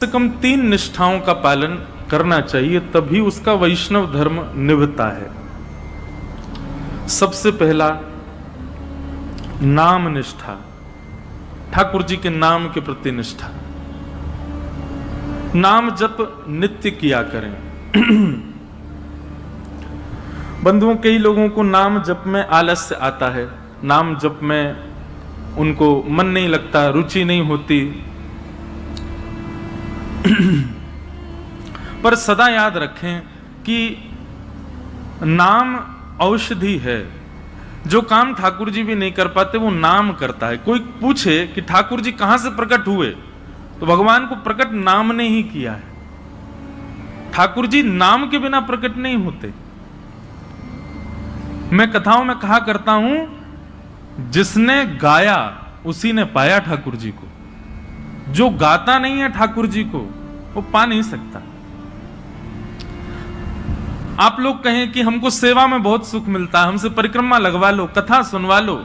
से कम 3 निष्ठाओं का पालन करना चाहिए, तभी उसका वैष्णव धर्म निभता है। सबसे पहला नाम निष्ठा, ठाकुर जी के नाम के प्रति निष्ठा। नाम जप नित्य किया करें। बंधुओं, कई लोगों को नाम जप में आलस्य आता है, नाम जप में उनको मन नहीं लगता, रुचि नहीं होती। पर सदा याद रखें कि नाम औषधि है। जो काम ठाकुर जी भी नहीं कर पाते वो नाम करता है। कोई पूछे कि ठाकुर जी कहां से प्रकट हुए, तो भगवान को प्रकट नाम ने ही किया है। ठाकुर जी नाम के बिना प्रकट नहीं होते। मैं कथाओं में कहा करता हूं, जिसने गाया उसी ने पाया ठाकुर जी को। जो गाता नहीं है ठाकुर जी को, वो पा नहीं सकता। आप लोग कहें कि हमको सेवा में बहुत सुख मिलता है, हमसे परिक्रमा लगवा लो, कथा सुनवा लो।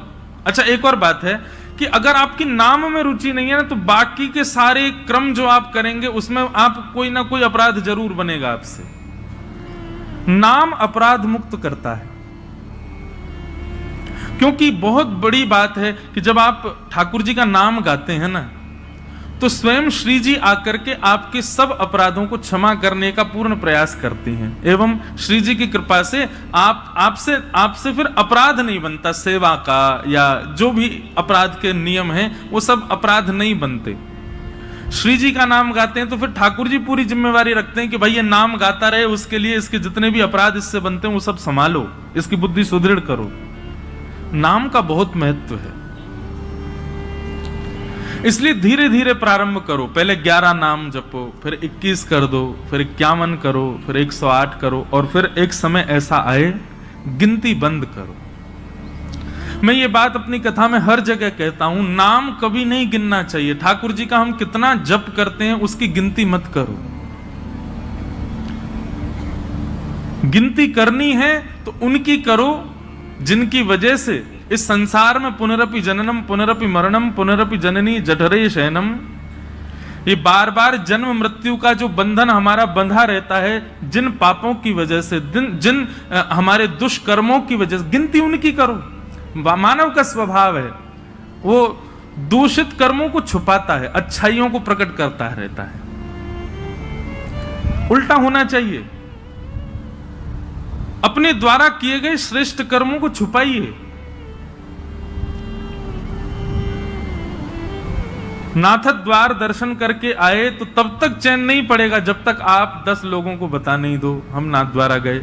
अच्छा, एक और बात है कि अगर आपकी नाम में रुचि नहीं है ना, तो बाकी के सारे क्रम जो आप करेंगे उसमें आप कोई ना कोई अपराध जरूर बनेगा आपसे। नाम अपराध मुक्त करता है। क्योंकि बहुत बड़ी बात है कि जब आप ठाकुर जी का नाम गाते हैं ना, तो स्वयं श्री जी आकर के आपके सब अपराधों को क्षमा करने का पूर्ण प्रयास करती हैं। एवं श्री जी की कृपा से आपसे फिर अपराध नहीं बनता। सेवा का या जो भी अपराध के नियम हैं, वो सब अपराध नहीं बनते। श्री जी का नाम गाते हैं तो फिर ठाकुर जी पूरी जिम्मेवारी रखते हैं कि भाई ये नाम गाता रहे, उसके लिए इसके जितने भी अपराध इससे बनते हैं वो सब संभालो, इसकी बुद्धि सुदृढ़ करो। नाम का बहुत महत्व है, इसलिए धीरे धीरे प्रारंभ करो। पहले 11 नाम जपो, फिर 21 कर दो, फिर 51 करो, फिर 108 करो, और फिर एक समय ऐसा आए गिनती बंद करो। मैं ये बात अपनी कथा में हर जगह कहता हूं, नाम कभी नहीं गिनना चाहिए। ठाकुर जी का हम कितना जप करते हैं उसकी गिनती मत करो। गिनती करनी है तो उनकी करो जिनकी वजह से इस संसार में पुनरपि जननम पुनरपि मरणम पुनरपि जननी जठरे शयनम, ये बार बार जन्म मृत्यु का जो बंधन हमारा बंधा रहता है, जिन पापों की वजह से, जिन हमारे दुष्कर्मों की वजह से, गिनती उनकी करो। मानव का स्वभाव है, वो दूषित कर्मों को छुपाता है, अच्छाइयों को प्रकट करता रहता है। उल्टा होना चाहिए। अपने द्वारा किए गए श्रेष्ठ कर्मों को छुपाइए। नाथ द्वार दर्शन करके आए तो तब तक चैन नहीं पड़ेगा जब तक आप 10 लोगों को बता नहीं दो हम नाथ द्वारा गए।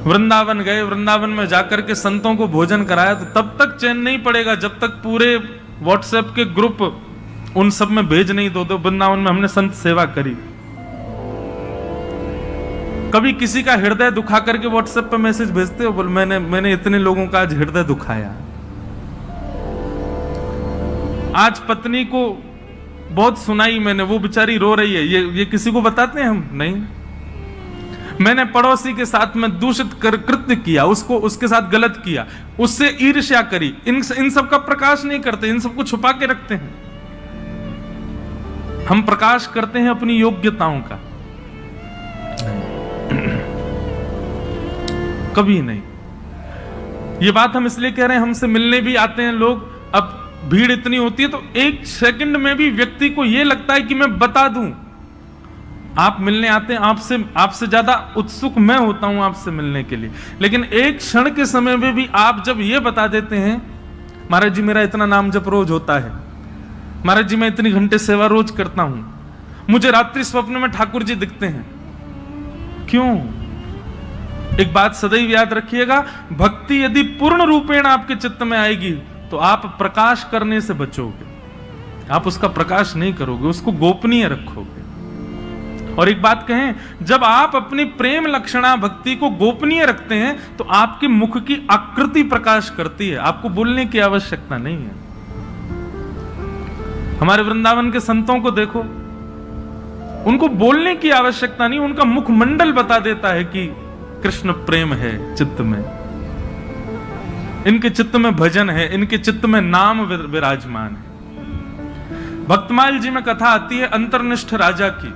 वृंदावन गए, वृंदावन में जाकर के संतों को भोजन कराया तो तब तक चैन नहीं पड़ेगा जब तक पूरे व्हाट्सएप के ग्रुप उन सब में भेज नहीं दो। वृंदावन में हमने संत सेवा करी। कभी किसी का हृदय दुखा करके व्हाट्सएप पे मैसेज भेजते हो, बोल मैंने इतने लोगों का आज हृदय दुखाया। आज पत्नी को बहुत सुनाई मैंने, वो बेचारी रो रही है, ये किसी को बताते हैं हम? नहीं। मैंने पड़ोसी के साथ में दूषित कृत्य किया, उसके साथ गलत किया, उससे ईर्ष्या करी, इन सब का प्रकाश नहीं करते, इन सबको छुपा के रखते हैं। हम प्रकाश करते हैं अपनी योग्यताओं का, कभी नहीं। ये बात हम इसलिए कह रहे हैं, हमसे मिलने भी आते हैं लोग, अब भीड़ इतनी होती है तो एक सेकंड में भी व्यक्ति को यह लगता है कि मैं बता दूं। आप मिलने आते हैं, आपसे ज्यादा उत्सुक मैं होता हूं आपसे मिलने के लिए, लेकिन एक क्षण के समय में भी आप जब ये बता देते हैं, महाराज जी मेरा इतना नाम जप रोज होता है, महाराज जी मैं इतनी घंटे सेवा रोज करता हूं, मुझे रात्रि स्वप्न में ठाकुर जी दिखते हैं। क्यों? एक बात सदैव याद रखिएगा, भक्ति यदि पूर्ण रूपेण आपके चित्त में आएगी तो आप प्रकाश करने से बचोगे। आप उसका प्रकाश नहीं करोगे, उसको गोपनीय रखोगे। और एक बात कहें, जब आप अपनी प्रेम लक्षणा भक्ति को गोपनीय रखते हैं तो आपके मुख की आकृति प्रकाश करती है, आपको बोलने की आवश्यकता नहीं है। हमारे वृंदावन के संतों को देखो, उनको बोलने की आवश्यकता नहीं, उनका मुखमंडल बता देता है कि कृष्ण प्रेम है चित्त में, इनके चित्त में भजन है, इनके चित्त में नाम विराजमान है। भक्तमाल जी में कथा आती है अंतर्निष्ठ राजा की,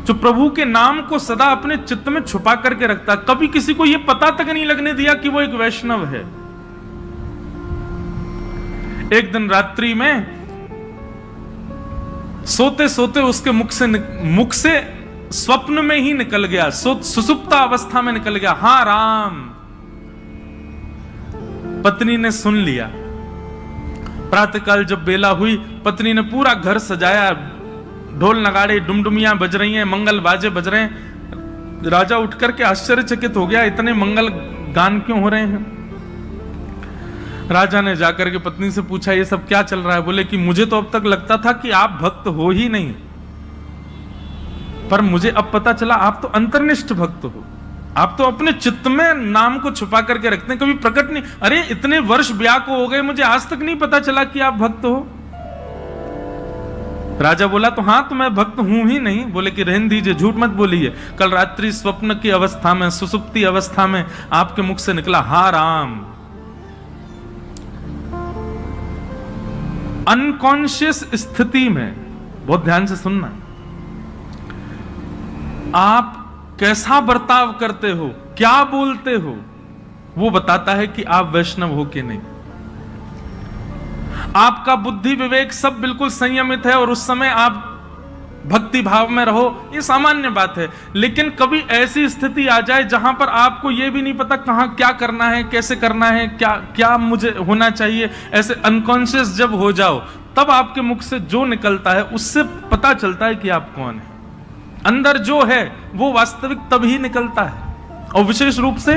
जो प्रभु के नाम को सदा अपने चित्त में छुपा करके रखता, कभी किसी को यह पता तक नहीं लगने दिया कि वो एक वैष्णव है। एक दिन रात्रि में सोते सोते उसके मुख से स्वप्न में ही निकल गया, सुसुप्ता अवस्था में निकल गया, हां राम। पत्नी ने सुन लिया। प्रातःकाल जब बेला हुई, पत्नी ने पूरा घर सजाया, ढोल नगाड़े डुमडुमियां बज रही हैं, मंगल बाजे बज रहे हैं। राजा उठ करके आश्चर्यचकित हो गया, इतने मंगल गान क्यों हो रहे हैं। राजा ने जाकर के पत्नी से पूछा, ये सब क्या चल रहा है। बोले कि मुझे तो अब तक लगता था कि आप भक्त हो ही नहीं, पर मुझे अब पता चला आप तो अंतर्निष्ठ भक्त हो। आप तो अपने चित्त में नाम को छुपा करके रखते हैं, कभी प्रकट नहीं। अरे इतने वर्ष ब्याह को हो गए, मुझे आज तक नहीं पता चला कि आप भक्त हो। राजा बोला, तो हाँ, तो मैं भक्त हूं ही नहीं। बोले कि रहने दीजिए, झूठ मत बोलिए। कल रात्रि स्वप्न की अवस्था में, सुसुप्ति अवस्था में आपके मुख से निकला हा राम। अनकॉन्शियस स्थिति में, बहुत ध्यान से सुनना, आप कैसा बर्ताव करते हो, क्या बोलते हो, वो बताता है कि आप वैष्णव हो कि नहीं। आपका बुद्धि विवेक सब बिल्कुल संयमित है और उस समय आप भक्ति भाव में रहो, ये सामान्य बात है। लेकिन कभी ऐसी स्थिति आ जाए जहां पर आपको यह भी नहीं पता कहां क्या करना है, कैसे करना है, क्या क्या मुझे होना चाहिए, ऐसे अनकॉन्शियस जब हो जाओ, तब आपके मुख से जो निकलता है उससे पता चलता है कि आप कौन है। अंदर जो है वो वास्तविक तभी निकलता है, और विशेष रूप से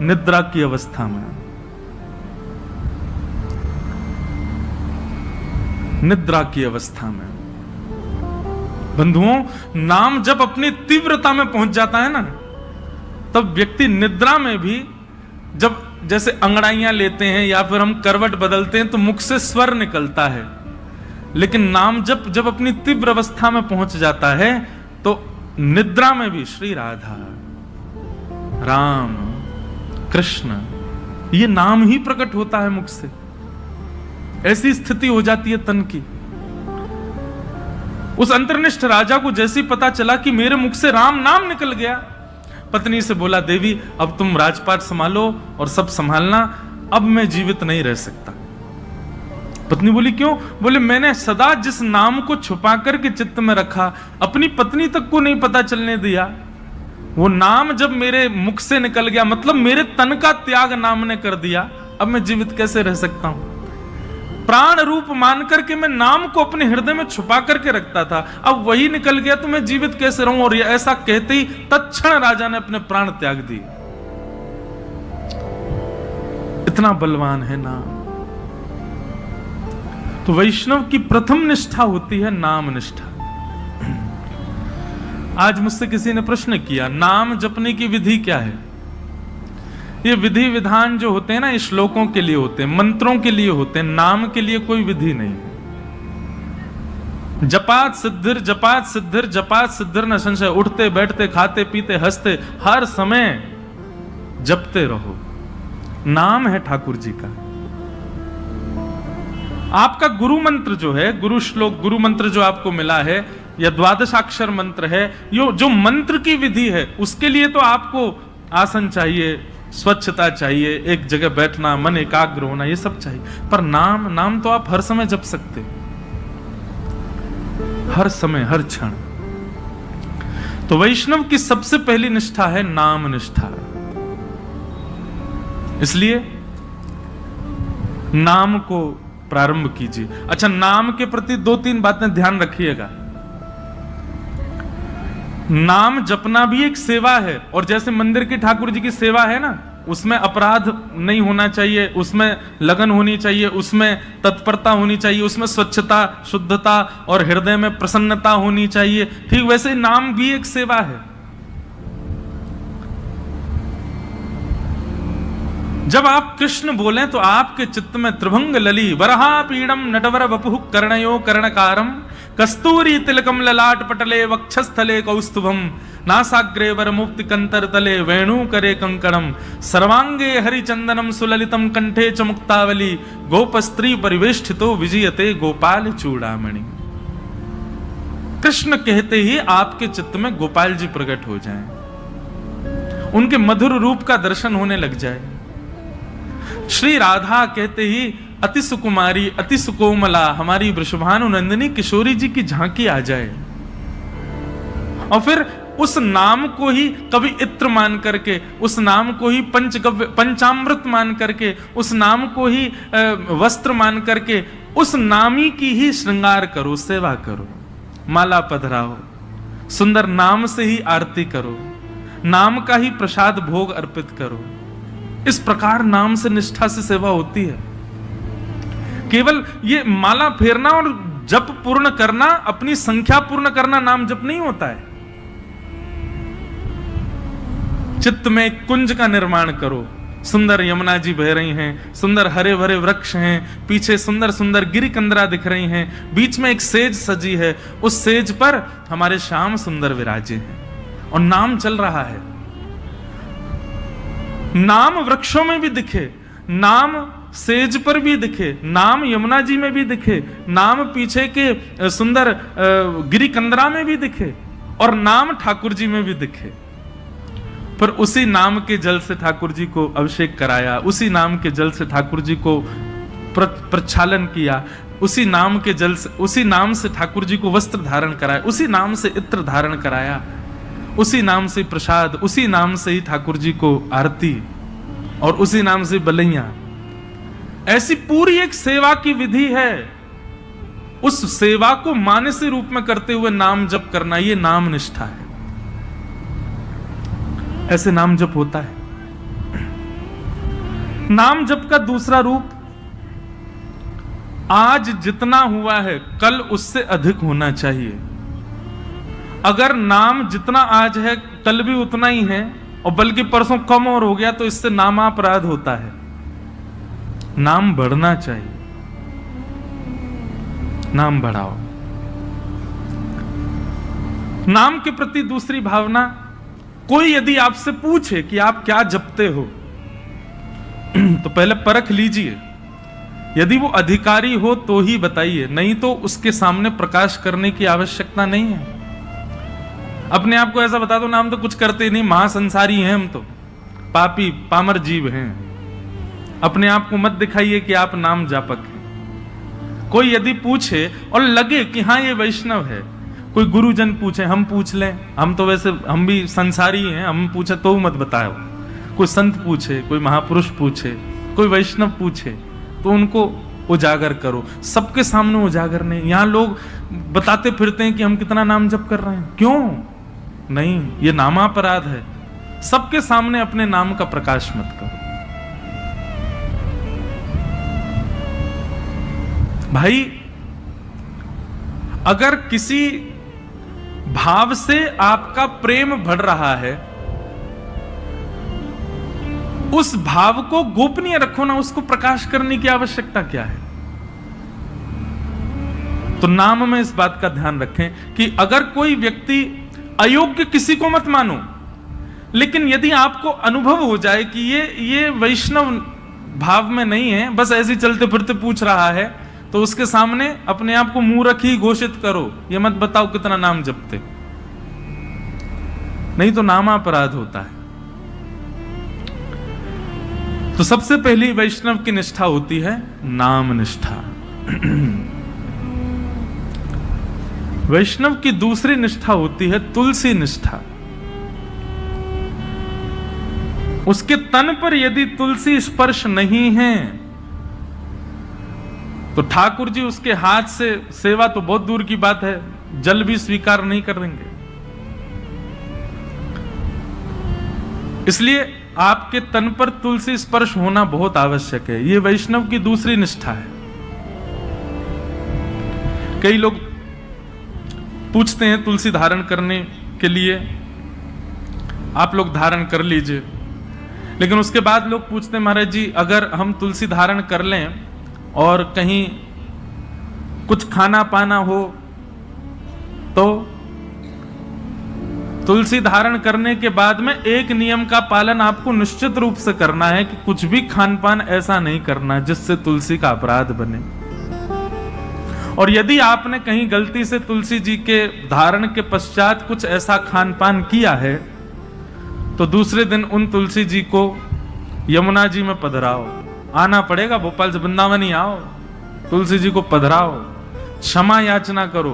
निद्रा की अवस्था में। निद्रा की अवस्था में बंधुओं, नाम जब अपनी तीव्रता में पहुंच जाता है ना, तब व्यक्ति निद्रा में भी, जब जैसे अंगड़ाइयां लेते हैं या फिर हम करवट बदलते हैं तो मुख से स्वर निकलता है। लेकिन नाम जब अपनी तीव्र अवस्था में पहुंच जाता है तो निद्रा में भी श्री राधा, राम, कृष्ण, ये नाम ही प्रकट होता है मुख से। ऐसी स्थिति हो जाती है तन की। उस अंतर्निष्ठ राजा को जैसे पता चला कि मेरे मुख से राम नाम निकल गया, पत्नी से बोला, देवी अब तुम राजपाट संभालो और सब संभालना, अब मैं जीवित नहीं रह सकता। पत्नी बोली, क्यों? बोले, मैंने सदा जिस नाम को छुपा करके चित्त में रखा, अपनी पत्नी तक को नहीं पता चलने दिया, वो नाम जब मेरे मुख से निकल गया, मतलब मेरे तन का त्याग नाम ने कर दिया, अब मैं जीवित कैसे रह सकता हूं। प्राण रूप मान करके मैं नाम को अपने हृदय में छुपा करके रखता था, अब वही निकल गया तो मैं जीवित कैसे रहूं। और ऐसा कहते ही तत्क्षण राजा ने अपने प्राण त्याग दिए। इतना बलवान है नाम। तो वैष्णव की प्रथम निष्ठा होती है नाम निष्ठा। आज मुझसे किसी ने प्रश्न किया, नाम जपने की विधि क्या है? ये विधि विधान जो होते हैं ना, श्लोकों के लिए होते हैं, मंत्रों के लिए होते हैं, नाम के लिए कोई विधि नहीं है। जपात सिद्धिर जपात सिद्धिर जपात सिद्धिर न संशय। उठते बैठते खाते पीते हंसते हर समय जपते रहो, नाम है ठाकुर जी का। आपका गुरु मंत्र जो है, गुरु श्लोक, गुरु मंत्र जो आपको मिला है, या द्वादशाक्षर मंत्र है, यो जो मंत्र की विधि है, उसके लिए तो आपको आसन चाहिए, स्वच्छता चाहिए, एक जगह बैठना, मन एकाग्र होना, ये सब चाहिए। पर नाम तो आप हर समय जप सकते, हर समय हर क्षण। तो वैष्णव की सबसे पहली निष्ठा है नाम निष्ठा। इसलिए नाम को प्रारंभ कीजिए। अच्छा, नाम के प्रति 2-3 बातें ध्यान रखिएगा। नाम जपना भी एक सेवा है, और जैसे मंदिर की ठाकुर जी की सेवा है ना, उसमें अपराध नहीं होना चाहिए, उसमें लगन होनी चाहिए, उसमें तत्परता होनी चाहिए, उसमें स्वच्छता, शुद्धता और हृदय में प्रसन्नता होनी चाहिए। ठीक वैसे नाम भी एक सेवा है। जब आप कृष्ण बोलें तो आपके चित्त में त्रिभंग लली वरहा पीड़म नटवर वपुः कर्णयो कर्णकारम कस्तूरी तिलकम ललाट पटले वक्षस्थले कौस्तुभम नासाग्रे वर मुक्ति कंतर तले वेणु करे कंकणम सर्वांगे हरिचंदनम सुललितम कंठे च मुक्तावली गोप स्त्री परिवेष्टितो विजयते गोपाल चूड़ामणि। कृष्ण कहते ही आपके चित्त में गोपाल जी प्रकट हो जाएं, उनके मधुर रूप का दर्शन होने लग जाए। श्री राधा कहते ही अति सुकुमारी अति सुकोमला हमारी वृषभानु नंदिनी किशोरी जी की झांकी आ जाए, और फिर उस नाम को ही कभी इत्र मान करके, उस नाम को ही पंचगव्य पंचामृत मान करके, उस नाम को ही वस्त्र मान करके, उस नामी की ही श्रृंगार करो, सेवा करो, माला पधराओ, सुंदर नाम से ही आरती करो, नाम का ही प्रसाद भोग अर्पित करो। इस प्रकार नाम से निष्ठा से सेवा होती है। केवल ये माला फेरना और जप पूर्ण करना, अपनी संख्या पूर्ण करना नाम जप नहीं होता है। चित्त में एक कुंज का निर्माण करो, सुंदर यमुना जी बह रही हैं, सुंदर हरे भरे वृक्ष हैं, पीछे सुंदर सुंदर गिरिकंदरा दिख रही हैं, बीच में एक सेज सजी है, उस सेज पर हमारे श्याम सुंदर विराजे हैं और नाम चल रहा है। नाम वृक्षों में भी दिखे, नाम सेज पर भी दिखे, नाम यमुना जी में भी दिखे, नाम पीछे के सुंदर गिरिकंदरा में भी दिखे, और नाम ठाकुर जी में भी दिखे। पर उसी नाम के जल से ठाकुर जी को अभिषेक कराया, उसी नाम के जल से ठाकुर जी को प्रक्षालन किया, उसी नाम के जल से, उसी नाम से ठाकुर जी को वस्त्र धारण कराया, उसी नाम से इत्र धारण कराया, उसी नाम से प्रसाद, उसी नाम से ही ठाकुर जी को आरती, और उसी नाम से बलैया। ऐसी पूरी एक सेवा की विधि है। उस सेवा को मानसी रूप में करते हुए नाम जप करना, ये नाम निष्ठा है। ऐसे नाम जप होता है। नाम जप का दूसरा रूप, आज जितना हुआ है कल उससे अधिक होना चाहिए। अगर नाम जितना आज है कल भी उतना ही है, और बल्कि परसों कम और हो गया, तो इससे नामापराध होता है। नाम बढ़ना चाहिए, नाम बढ़ाओ। नाम के प्रति दूसरी भावना, कोई यदि आपसे पूछे कि आप क्या जपते हो, तो पहले परख लीजिए। यदि वो अधिकारी हो तो ही बताइए, नहीं तो उसके सामने प्रकाश करने की आवश्यकता नहीं है। अपने आप को ऐसा बता दो ना, हम तो कुछ करते ही नहीं, महासंसारी हैं हम, तो पापी पामर जीव हैं। अपने आप को मत दिखाइए कि आप नाम जापक हैं। कोई यदि पूछे और लगे कि हाँ ये वैष्णव है, कोई गुरुजन पूछे, हम पूछ लें, हम तो वैसे हम भी संसारी हैं, हम पूछे तो मत बताओ। कोई संत पूछे, कोई महापुरुष पूछे, कोई वैष्णव पूछे, तो उनको उजागर करो। सबके सामने उजागर नहीं। यहाँ लोग बताते फिरते हैं कि हम कितना नाम जप कर रहे हैं, क्यों नहीं, ये नामापराध है। सबके सामने अपने नाम का प्रकाश मत करो। भाई, अगर किसी भाव से आपका प्रेम बढ़ रहा है, उस भाव को गोपनीय रखो ना, उसको प्रकाश करने की आवश्यकता क्या है। तो नाम में इस बात का ध्यान रखें कि अगर कोई व्यक्ति अयोग्य, किसी को मत मानो, लेकिन यदि आपको अनुभव हो जाए कि ये वैष्णव भाव में नहीं है, बस ऐसे चलते फिरते पूछ रहा है, तो उसके सामने अपने आप को मूर्ख ही घोषित करो। ये मत बताओ कितना नाम जपते, नहीं तो नामापराध होता है। तो सबसे पहली वैष्णव की निष्ठा होती है नाम निष्ठा। वैष्णव की दूसरी निष्ठा होती है तुलसी निष्ठा। उसके तन पर यदि तुलसी स्पर्श नहीं है, तो ठाकुर जी उसके हाथ से सेवा तो बहुत दूर की बात है, जल भी स्वीकार नहीं कर देंगे। इसलिए आपके तन पर तुलसी स्पर्श होना बहुत आवश्यक है। यह वैष्णव की दूसरी निष्ठा है। कई लोग पूछते हैं तुलसी धारण करने के लिए, आप लोग धारण कर लीजिए, लेकिन उसके बाद लोग पूछते हैं महाराज जी, अगर हम तुलसी धारण कर लें और कहीं कुछ खाना पाना हो तो तुलसी धारण करने के बाद में एक नियम का पालन आपको निश्चित रूप से करना है कि कुछ भी खान पान ऐसा नहीं करना जिससे तुलसी का अपराध बने। और यदि आपने कहीं गलती से तुलसी जी के धारण के पश्चात कुछ ऐसा खान पान किया है तो दूसरे दिन उन तुलसी जी को यमुना जी में पधराओ, आना पड़ेगा, भोपाल से वृंदावन ही आओ, तुलसी जी को पधराओ, क्षमा याचना करो,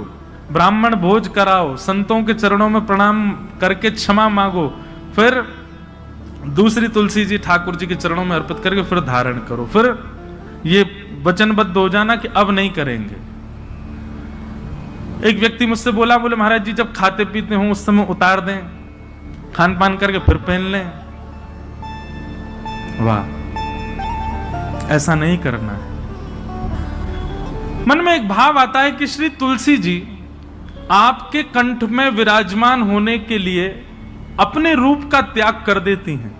ब्राह्मण भोज कराओ, संतों के चरणों में प्रणाम करके क्षमा मांगो, फिर दूसरी तुलसी जी ठाकुर जी के चरणों में अर्पित करके फिर धारण करो, फिर ये वचनबद्ध हो जाना कि अब नहीं करेंगे। एक व्यक्ति मुझसे बोला, बोले महाराज जी जब खाते पीते हो उस समय उतार दें, खान पान करके फिर पहन लें। वाह, ऐसा नहीं करना है। मन में एक भाव आता है कि श्री तुलसी जी आपके कंठ में विराजमान होने के लिए अपने रूप का त्याग कर देती हैं।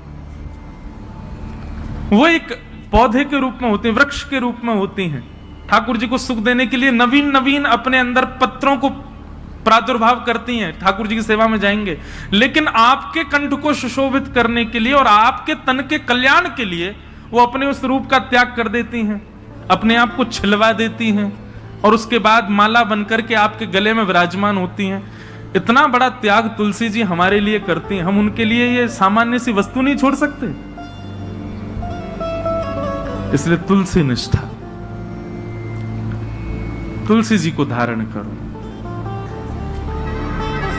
वो एक पौधे के रूप में होती हैं, वृक्ष के रूप में होती हैं, ठाकुर जी को सुख देने के लिए नवीन नवीन अपने अंदर पत्रों को प्रादुर्भाव करती हैं, ठाकुर जी की सेवा में जाएंगे। लेकिन आपके कंठ को सुशोभित करने के लिए और आपके तन के कल्याण के लिए वो अपने उस रूप का त्याग कर देती हैं, अपने आप को छिलवा देती हैं और उसके बाद माला बनकर के आपके गले में विराजमान होती हैं। इतना बड़ा त्याग तुलसी जी हमारे लिए करती हैं, हम उनके लिए ये सामान्य सी वस्तु नहीं छोड़ सकते। इसलिए तुलसी निष्ठा, तुलसी जी को धारण करो।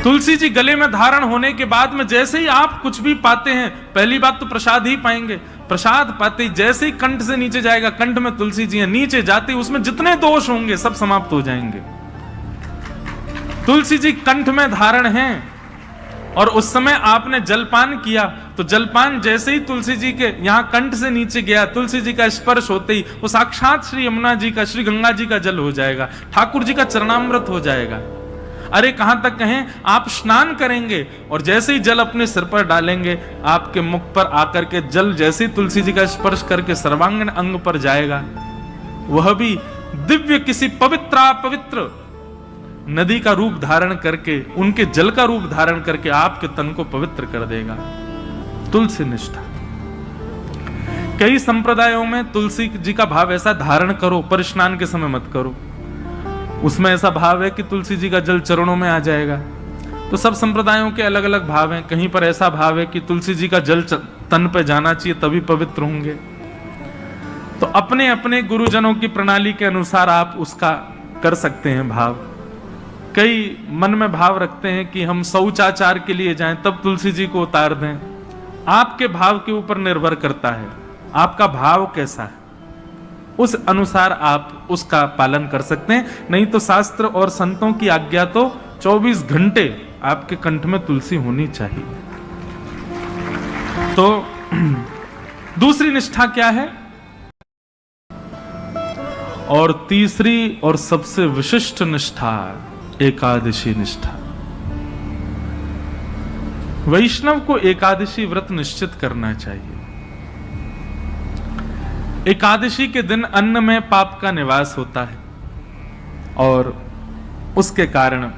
तुलसी जी गले में धारण होने के बाद में जैसे ही आप कुछ भी पाते हैं, पहली बात तो प्रसाद ही पाएंगे, प्रसाद पाते ही जैसे ही कंठ से नीचे जाएगा, कंठ में तुलसी जी है, नीचे जाते ही उसमें जितने दोष होंगे सब समाप्त हो जाएंगे। तुलसी जी कंठ में धारण हैं और उस समय आपने जलपान किया तो जलपान जैसे ही तुलसी जी के यहां कंठ से नीचे गया, तुलसी जी का स्पर्श होते ही वो साक्षात श्री यमुना जी का, श्री गंगा जी का जल हो जाएगा, ठाकुर जी का चरणामृत हो जाएगा। अरे कहां तक कहें, आप स्नान करेंगे और जैसे ही जल अपने सिर पर डालेंगे, आपके मुख पर आकर के जल जैसे ही तुलसी जी का स्पर्श करके सर्वांगीण अंग पर जाएगा, वह भी दिव्य किसी पवित्र नदी का रूप धारण करके, उनके जल का रूप धारण करके आपके तन को पवित्र कर देगा। तुलसी निष्ठा। कई संप्रदायों में तुलसी जी का भाव ऐसा, धारण करो पर स्नान के समय मत करो। उसमें ऐसा भाव है कि तुलसी जी का जल चरणों में आ जाएगा। तो सब संप्रदायों के अलग अलग भाव हैं। कहीं पर ऐसा भाव है कि तुलसी जी का जल तन पे जाना चाहिए तभी पवित्र होंगे। तो अपने अपने गुरुजनों की प्रणाली के अनुसार आप उसका कर सकते हैं भाव। कई मन में भाव रखते हैं कि हम शौचाचार के लिए जाएं तब तुलसी जी को उतार दें। आपके भाव के ऊपर निर्भर करता है, आपका भाव कैसा है, उस अनुसार आप उसका पालन कर सकते हैं। नहीं तो शास्त्र और संतों की आज्ञा तो 24 घंटे आपके कंठ में तुलसी होनी चाहिए। तो दूसरी निष्ठा क्या है? और तीसरी और सबसे विशिष्ट निष्ठा एकादशी निष्ठा। वैष्णव को एकादशी व्रत निश्चित करना चाहिए। एकादशी के दिन अन्न में पाप का निवास होता है और उसके कारण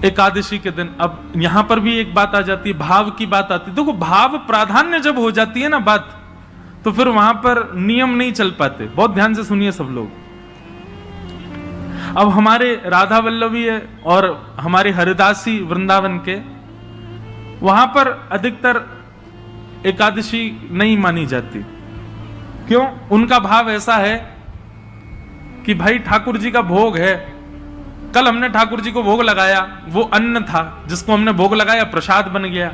एकादशी के दिन, अब यहां पर भी एक बात आ जाती है, भाव की बात आती है। देखो, भाव प्राधान्य जब हो जाती है ना बात, तो फिर वहां पर नियम नहीं चल पाते। बहुत ध्यान से सुनिए सब लोग। अब हमारे राधा वल्लभी है और हमारे हरिदासी वृंदावन के, वहां पर अधिकतर एकादशी नहीं मानी जाती। क्यों? उनका भाव ऐसा है कि भाई ठाकुर जी का भोग है, कल हमने ठाकुर जी को भोग लगाया, वो अन्न था जिसको हमने भोग लगाया, प्रसाद बन गया।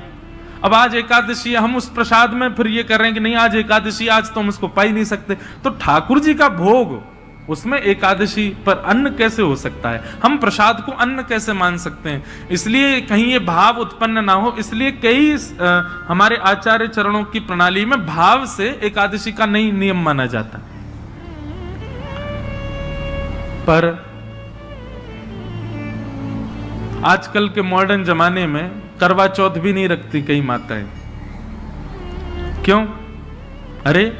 अब आज एकादशी है, हम उस प्रसाद में फिर ये कर रहे हैं कि नहीं आज एकादशी, आज तो हम उसको पा ही नहीं सकते। तो ठाकुर जी का भोग, उसमें एकादशी पर अन्न कैसे हो सकता है? हम प्रसाद को अन्न कैसे मान सकते हैं? इसलिए कहीं ये भाव उत्पन्न ना हो, इसलिए कई हमारे आचार्य चरणों की प्रणाली में भाव से एकादशी का नहीं नियम माना जाता। पर आजकल के मॉडर्न जमाने में करवा चौथ भी नहीं रखती कई माताएं। क्यों? अरे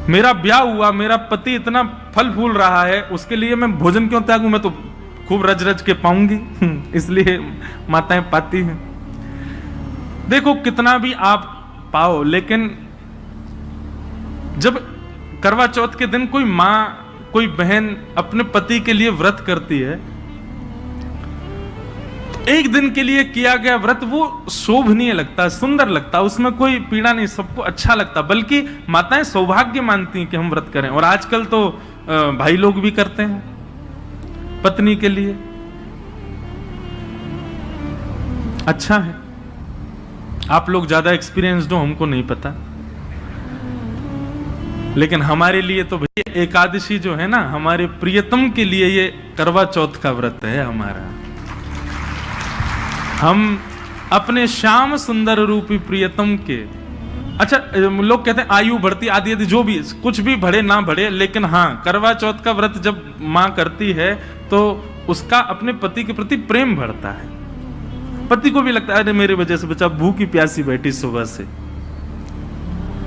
मेरा ब्याह हुआ, मेरा पति इतना फल फूल रहा है, उसके लिए मैं भोजन क्यों त्यागूं? मैं तो खूब रज रज के पाऊंगी इसलिए माताएं पाती हैं। देखो कितना भी आप पाओ, लेकिन जब करवा चौथ के दिन कोई मां कोई बहन अपने पति के लिए व्रत करती है, एक दिन के लिए किया गया व्रत वो शोभनीय लगता है, सुंदर लगता है, उसमें कोई पीड़ा नहीं, सबको अच्छा लगता, बल्कि माताएं सौभाग्य मानती हैं कि हम व्रत करें। और आजकल तो भाई लोग भी करते हैं पत्नी के लिए, अच्छा है। आप लोग ज्यादा एक्सपीरियंस्ड हो, हमको नहीं पता, लेकिन हमारे लिए तो भैया एकादशी जो है ना, हमारे प्रियतम के लिए ये करवा चौथ का व्रत है हमारा। हम अपने श्याम सुंदर रूपी प्रियतम के, अच्छा लोग कहते हैं आयु बढ़ती आदि आदि, जो भी कुछ भी बढ़े ना बढ़े, लेकिन हाँ करवा चौथ का व्रत जब मां करती है तो उसका अपने पति के प्रति प्रेम बढ़ता है। पति को भी लगता है अरे मेरी वजह से बच्चा भूखी प्यासी बैठी सुबह से।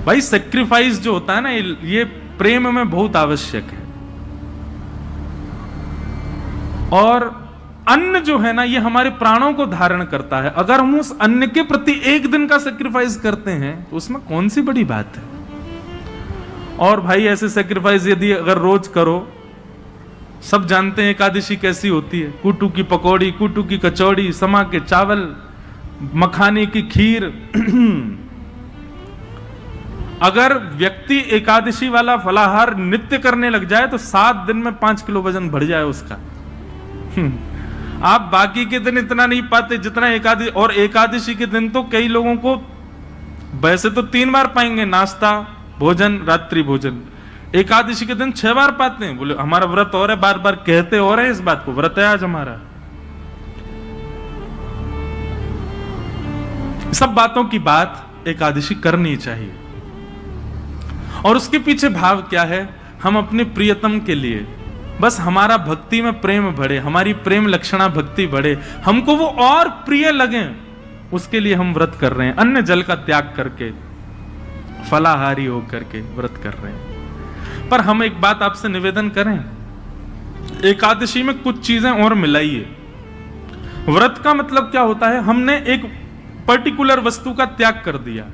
भाई सेक्रीफाइस जो होता है ना, ये प्रेम में बहुत आवश्यक है। और अन्न जो है ना, ये हमारे प्राणों को धारण करता है। अगर हम उस अन्न के प्रति एक दिन का सेक्रीफाइस करते हैं तो उसमें कौन सी बड़ी बात है। और भाई ऐसे सेक्रीफाइस यदि अगर रोज करो, सब जानते हैं एकादशी कैसी होती है, कुटू की पकौड़ी, कुटू की कचौड़ी, समा के चावल, मखाने की खीर अगर व्यक्ति एकादशी वाला फलाहार नित्य करने लग जाए तो 7 दिन में 5 किलो वजन बढ़ जाए उसका। आप बाकी के दिन इतना नहीं पाते जितना एकादशी, और एकादशी के दिन तो कई लोगों को वैसे तो 3 बार पाएंगे, नाश्ता, भोजन, रात्रि भोजन। एकादशी के दिन 6 बार पाते हैं। बोले हमारा व्रत और है, बार बार कहते और है इस बात को, व्रत है आज हमारा। सब बातों की बात एकादशी करनी चाहिए। और उसके पीछे भाव क्या है, हम अपने प्रियतम के लिए बस हमारा भक्ति में प्रेम बढ़े, हमारी प्रेम लक्षणा भक्ति बढ़े, हमको वो और प्रिय लगे, उसके लिए हम व्रत कर रहे हैं। अन्न जल का त्याग करके, फलाहारी होकर के व्रत कर रहे हैं। पर हम एक बात आपसे निवेदन करें, एकादशी में कुछ चीजें और मिलाइए। व्रत का मतलब क्या होता है, हमने एक पर्टिकुलर वस्तु का त्याग कर दिया।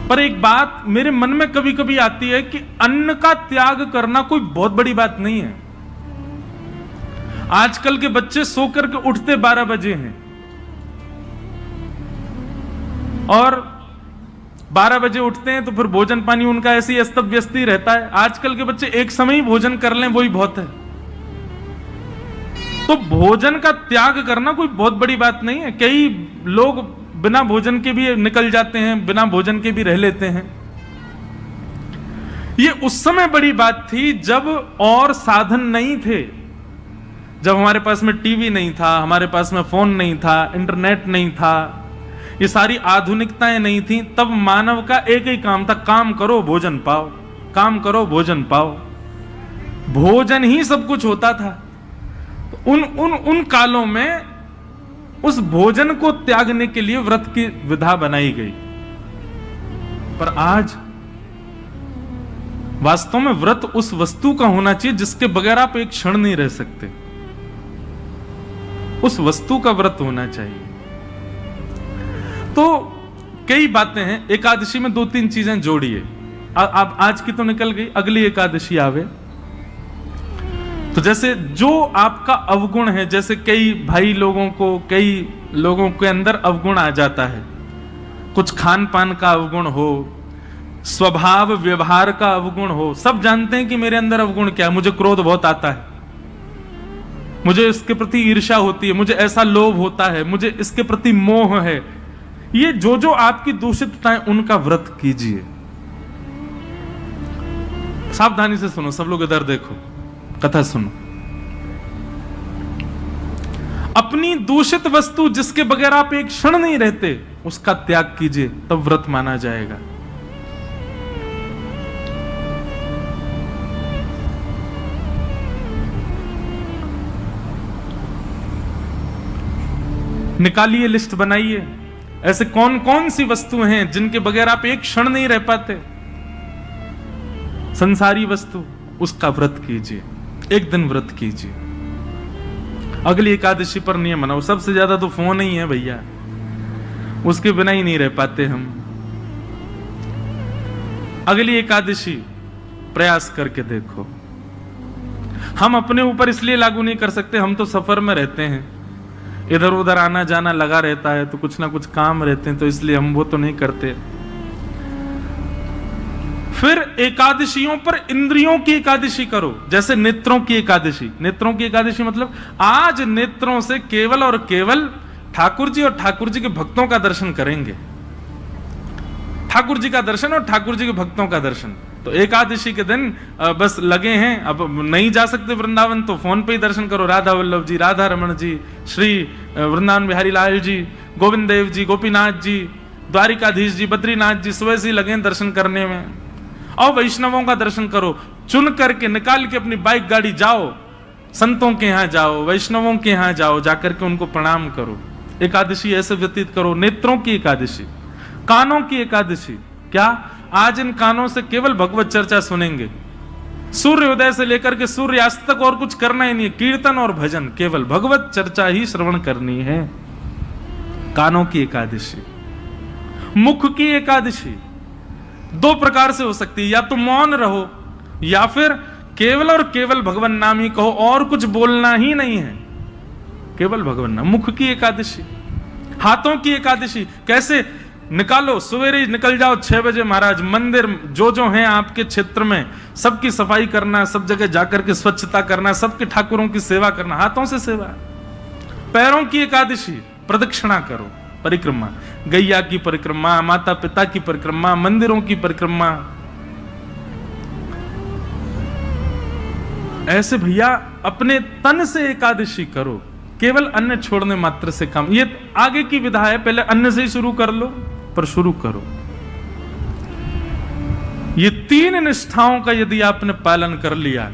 पर एक बात मेरे मन में कभी कभी आती है कि अन्न का त्याग करना कोई बहुत बड़ी बात नहीं है। आजकल के बच्चे सो करके उठते 12 बजे हैं और 12 बजे उठते हैं तो फिर भोजन पानी उनका ऐसे ही अस्त व्यस्त ही रहता है। आजकल के बच्चे एक समय ही भोजन कर लें वही बहुत है। तो भोजन का त्याग करना कोई बहुत बड़ी बात नहीं है। कई लोग बिना भोजन के भी निकल जाते हैं, बिना भोजन के भी रह लेते हैं। ये उस समय बड़ी बात थी जब और साधन नहीं थे, जब हमारे पास में टीवी नहीं था, हमारे पास में फोन नहीं था, इंटरनेट नहीं था, ये सारी आधुनिकताएं नहीं थी। तब मानव का एक ही काम था, काम करो भोजन पाओ, काम करो भोजन पाओ। भोजन ही सब कुछ होता था। उन कालों में उस भोजन को त्यागने के लिए व्रत की विधा बनाई गई। पर आज वास्तव में व्रत उस वस्तु का होना चाहिए जिसके बगैर आप एक क्षण नहीं रह सकते। उस वस्तु का व्रत होना चाहिए। तो कई बातें हैं। एकादशी में 2-3 चीजें जोड़िए। आप आज की तो निकल गई, अगली एकादशी आवे तो जैसे जो आपका अवगुण है, जैसे कई भाई लोगों को, कई लोगों के अंदर अवगुण आ जाता है, कुछ खान पान का अवगुण हो, स्वभाव व्यवहार का अवगुण हो। सब जानते हैं कि मेरे अंदर अवगुण क्या है। मुझे क्रोध बहुत आता है, मुझे इसके प्रति ईर्ष्या होती है, मुझे ऐसा लोभ होता है, मुझे इसके प्रति मोह है। ये जो आपकी दूषितताएं, उनका व्रत कीजिए। सावधानी से सुनो, सब लोग इधर देखो, कथा सुनो। अपनी दूषित वस्तु जिसके बगैर आप एक क्षण नहीं रहते, उसका त्याग कीजिए, तब व्रत माना जाएगा। निकालिए, लिस्ट बनाइए, ऐसे कौन कौन सी वस्तुएं हैं जिनके बगैर आप एक क्षण नहीं रह पाते। संसारी वस्तु, उसका व्रत कीजिए। एक दिन व्रत कीजिए, अगली एकादशी पर नियम बनाओ। सबसे ज्यादा तो फोन ही है भैया, उसके बिना ही नहीं रह पाते हम। अगली एकादशी प्रयास करके देखो। हम अपने ऊपर इसलिए लागू नहीं कर सकते, हम तो सफर में रहते हैं, इधर उधर आना जाना लगा रहता है, तो कुछ ना कुछ काम रहते हैं, तो इसलिए हम वो तो नहीं करते। फिर एकादशियों पर इंद्रियों की एकादशी करो, जैसे नेत्रों की एकादशी। नेत्रों की एकादशी मतलब आज नेत्रों से केवल और केवल ठाकुर जी और ठाकुर जी के भक्तों का दर्शन करेंगे। ठाकुर जी का दर्शन और ठाकुर जी के भक्तों का दर्शन। तो एकादशी के दिन बस लगे हैं, अब नहीं जा सकते वृंदावन तो फोन पे ही दर्शन करो। राधा वल्लभ जी, राधा रमन जी, श्री वृंदावन बिहारी लाल जी, गोविंद देव जी, गोपीनाथ जी, द्वारिकाधीश जी, बद्रीनाथ जी, सुबह से लगे दर्शन करने में। और वैष्णवों का दर्शन करो, चुन करके निकाल के अपनी बाइक गाड़ी जाओ, संतों के यहाँ जाओ, वैष्णवों के यहाँ जाओ, जाकर के उनको प्रणाम करो। एकादशी ऐसे व्यतीत करो। नेत्रों की एकादशी, कानों की एकादशी। क्या? आज इन कानों से केवल भगवत चर्चा सुनेंगे, सूर्योदय से लेकर के सूर्यास्त तक और कुछ करना ही नहीं है। कीर्तन और भजन, केवल भगवत चर्चा ही श्रवण करनी है। कानों की एकादशी। मुख की एकादशी दो प्रकार से हो सकती है, या तो मौन रहो, या फिर केवल और केवल भगवान नाम ही कहो, और कुछ बोलना ही नहीं है, केवल भगवान नाम। मुख की एकादशी। हाथों की एकादशी कैसे? निकालो, सवेरे निकल जाओ 6 बजे महाराज, मंदिर जो जो हैं आपके क्षेत्र में सबकी सफाई करना, सब जगह जाकर के स्वच्छता करना, सबके ठाकुरों की सेवा करना, हाथों से सेवा। पैरों की एकादशी, प्रदक्षिणा करो, परिक्रमा, गैया की परिक्रमा, माता पिता की परिक्रमा, मंदिरों की परिक्रमा। ऐसे भैया अपने तन से एकादशी करो, केवल अन्न छोड़ने मात्र से काम। ये आगे की विधा है, पहले अन्न से ही शुरू कर लो, पर शुरू करो। ये 3 निष्ठाओं का यदि आपने पालन कर लिया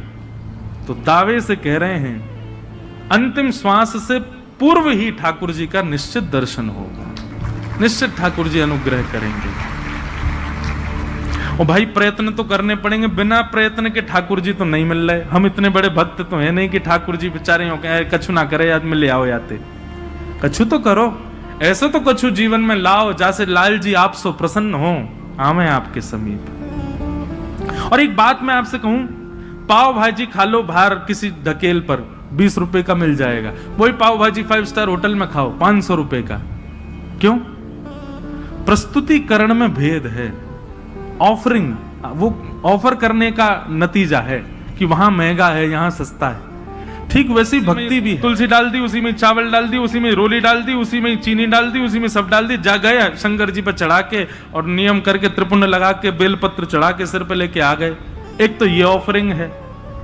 तो दावे से कह रहे हैं अंतिम श्वास से पूर्व ही ठाकुर जी का निश्चित दर्शन होगा, निश्चित ठाकुर जी अनुग्रह करेंगे। और भाई प्रयत्न तो करने पड़ेंगे, बिना प्रयत्न के ठाकुर जी तो नहीं मिल रहे। हम इतने बड़े भक्त तो है नहीं कि ठाकुर जी बेचारे हो गए कछु ना करे आदमी ले आओ याते। कछु तो करो, ऐसा तो कछु जीवन में लाओ जैसे लाल जी आप सो प्रसन्न हो, आवे आपके समीप। और एक बात मैं आपसे कहूं, पाव भाजी खा लो बाहर किसी ढकेल पर, 20 रुपए का मिल जाएगा। वही पाव भाजी 5 स्टार होटल में खाओ 500 रुपए का। क्यों? प्रस्तुतिकरण में भेद है। ऑफरिंग, वो ऑफर करने का नतीजा है कि वहां महंगा है, यहां सस्ता है। ठीक वैसी भक्ति भी है। तुलसी डाल दी, उसी में चावल डाल दी, उसी में रोली डाल दी, उसी में चीनी डाल दी, उसी में सब डाल दी, जा गए शंकर जी पर चढ़ा के और नियम करके त्रिपुंड लगा के बेलपत्र चढ़ा के सिर पे लेके आ गए। एक तो ये ऑफरिंग है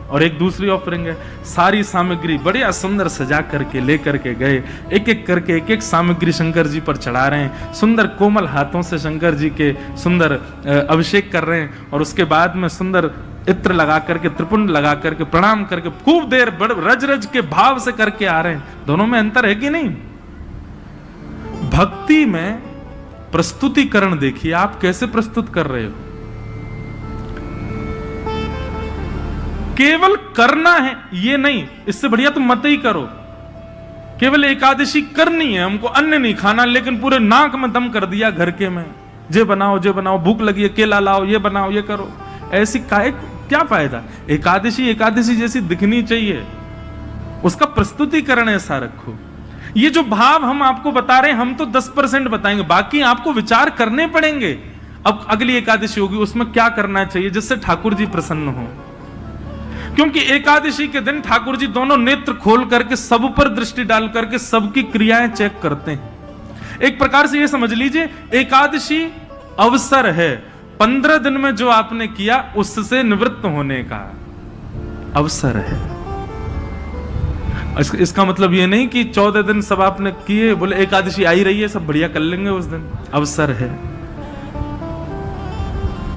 और एक दूसरी ऑफरिंग है, सारी सामग्री बढ़िया सुंदर सजा करके लेकर के गए, एक एक करके एक एक सामग्री शंकर जी पर चढ़ा रहे हैं, सुंदर कोमल हाथों से शंकर जी के सुंदर अभिषेक कर रहे हैं, और उसके बाद में सुंदर इत्र लगा करके त्रिपुंड लगा करके प्रणाम करके खूब देर रज रज के भाव से करके आ रहे हैं। दोनों में अंतर है कि नहीं? भक्ति में प्रस्तुतिकरण देखिए, आप कैसे प्रस्तुत कर रहे हो। केवल करना है ये नहीं, इससे बढ़िया तुम मत ही करो। केवल एकादशी करनी है, हमको अन्न नहीं खाना, लेकिन पूरे नाक में दम कर दिया घर के में, जे बनाओ, भूख लगी है केला लाओ, ये बनाओ, ये करो। ऐसी क्या फायदा? एकादशी एकादशी जैसी दिखनी चाहिए, उसका प्रस्तुतिकरण ऐसा रखो। ये जो भाव हम आपको बता रहे हैं, हम तो 10% बताएंगे, बाकी आपको विचार करने पड़ेंगे। अब अगली एकादशी होगी, उसमें क्या करना चाहिए जिससे ठाकुर जी प्रसन्न हो। क्योंकि एकादशी के दिन ठाकुर जी दोनों नेत्र खोल करके सब पर दृष्टि डाल करके सबकी क्रियाएं चेक करते हैं। एक प्रकार से ये समझ लीजिए, एकादशी अवसर है, 15 दिन में जो आपने किया उससे निवृत्त होने का अवसर है। इसका मतलब ये नहीं कि 14 दिन सब आपने किए, बोले एकादशी आई रही है सब बढ़िया कर लेंगे उस दिन। अवसर है,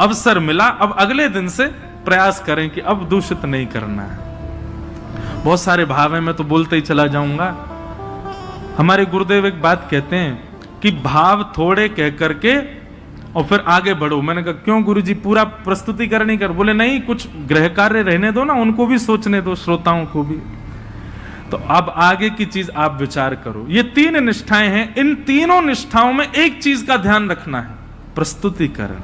अवसर मिला, अब अगले दिन से प्रयास करें कि अब दूषित नहीं करना है। बहुत सारे भाव हैं, मैं तो बोलते ही चला जाऊंगा। हमारे गुरुदेव एक बात कहते हैं कि भाव थोड़े कह करके और फिर आगे बढ़ो। मैंने कहा क्यों गुरुजी, पूरा प्रस्तुतिकरण ही कर? बोले नहीं, कुछ गृह कार्य रहने दो ना, उनको भी सोचने दो, श्रोताओं को भी। तो अब आगे की चीज आप विचार करो। ये 3 निष्ठाएं हैं, इन तीनों निष्ठाओं में एक चीज का ध्यान रखना है, प्रस्तुतिकरण।